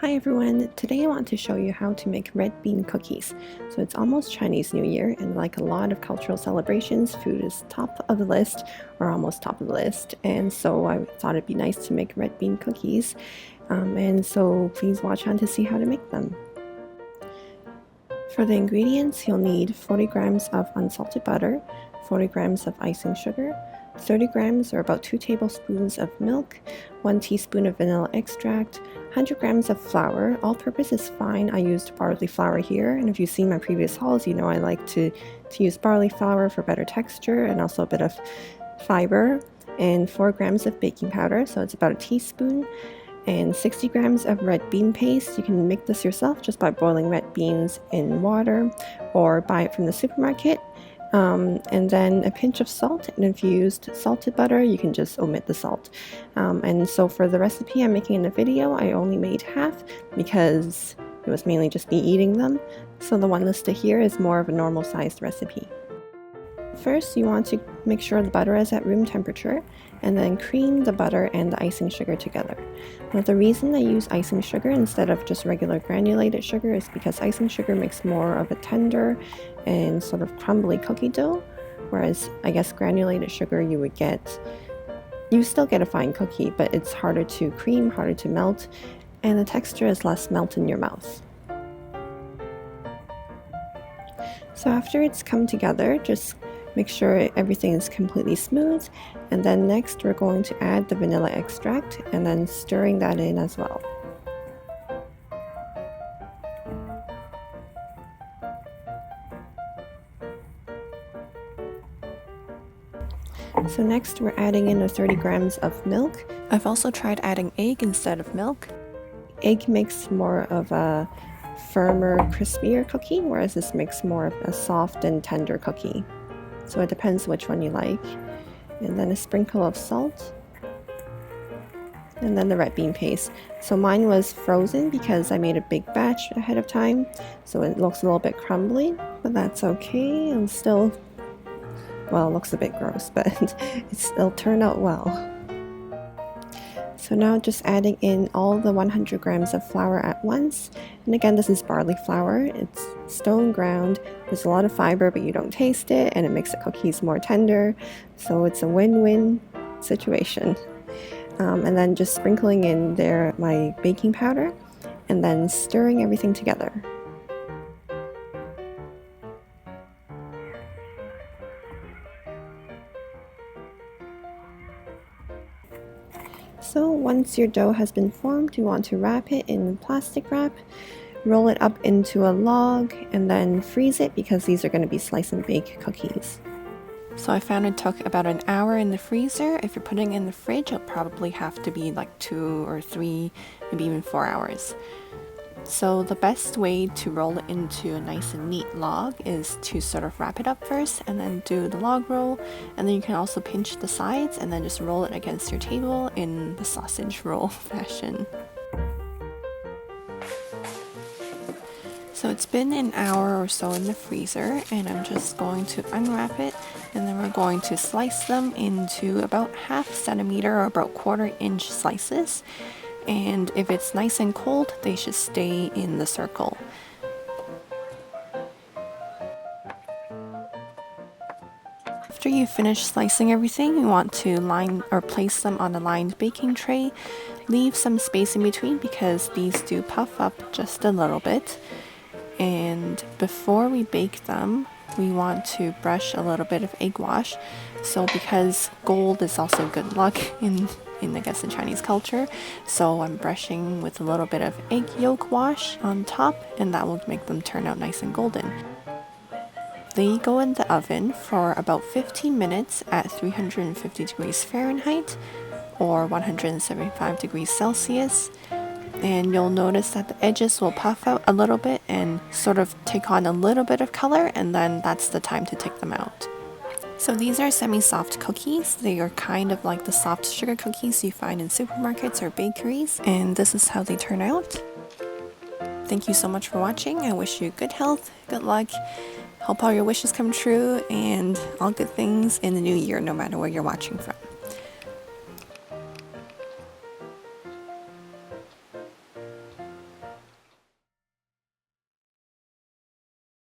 Hi everyone, today I want to show you how to make red bean cookies. So it's almost Chinese New Year, and like a lot of cultural celebrations, food is top of the list or almost top of the list, and so I thought it'd be nice to make red bean cookies, and so please watch on to see how to make them. For the ingredients, you'll need 40 grams of unsalted butter, 40 grams of icing sugar, 30 grams or about 2 tablespoons of milk, 1 teaspoon of vanilla extract, 100 grams of flour. All-purpose is fine. I used barley flour here, and if you've seen my previous hauls, you know I like to use barley flour for better texture and also a bit of fiber, and 4 grams of baking powder, so it's about a teaspoon, and 60 grams of red bean paste. You can make this yourself just by boiling red beans in water or buy it from the supermarket. And then a pinch of salt, and if you used salted butter you can just omit the salt. And so for the recipe I'm making in the video, I only made half because it was mainly just me eating them, so the one listed here is more of a normal sized recipe. First, you want to make sure the butter is at room temperature, and then cream the butter and the icing sugar together. Now, the reason I use icing sugar instead of just regular granulated sugar is because icing sugar makes more of a tender and sort of crumbly cookie dough, whereas I guess granulated sugar you still get a fine cookie, but it's harder to cream, harder to melt, and the texture is less melt in your mouth. So after it's come together, just make sure everything is completely smooth, and then next we're going to add the vanilla extract and then stirring that in as well. So next we're adding in the 30 grams of milk. I've also tried adding egg instead of milk. Egg makes more of a firmer, crispier cookie, whereas this makes more of a soft and tender cookie. So it depends which one you like. And then a sprinkle of salt, and then the red bean paste. So mine was frozen because I made a big batch ahead of time, so it looks a little bit crumbly, but that's okay. It'll still, well, it looks a bit gross, but it'll turn out well. So now just adding in all the 100 grams of flour at once. And again, this is barley flour. It's stone ground. There's a lot of fiber, but you don't taste it, and it makes the cookies more tender. So it's a win-win situation. And then just sprinkling in there my baking powder, and then stirring everything together. So once your dough has been formed, you want to wrap it in plastic wrap, roll it up into a log, and then freeze it because these are going to be slice and bake cookies. So I found it took about an hour in the freezer. If you're putting it in the fridge, it'll probably have to be like 2 or 3, maybe even 4 hours. So the best way to roll it into a nice and neat log is to sort of wrap it up first and then do the log roll, and then you can also pinch the sides and then just roll it against your table in the sausage roll fashion. So it's been an hour or so in the freezer, and I'm just going to unwrap it, and then we're going to slice them into about 1/2 centimeter or about 1/4 inch slices. And if it's nice and cold, they should stay in the circle. After you finish slicing everything, you want to line or place them on a lined baking tray. Leave some space in between because these do puff up just a little bit. And before we bake them, we want to brush a little bit of egg wash. So because gold is also good luck in I guess in Chinese culture, so I'm brushing with a little bit of egg yolk wash on top, and that will make them turn out nice and golden. They go in the oven for about 15 minutes at 350 degrees Fahrenheit or 175 degrees Celsius. And you'll notice that the edges will puff out a little bit and sort of take on a little bit of color, and then that's the time to take them out. So these are semi-soft cookies. They are kind of like the soft sugar cookies you find in supermarkets or bakeries, and this is how they turn out. Thank you so much for watching. I wish you good health, good luck, hope all your wishes come true, and all good things in the new year, no matter where you're watching from.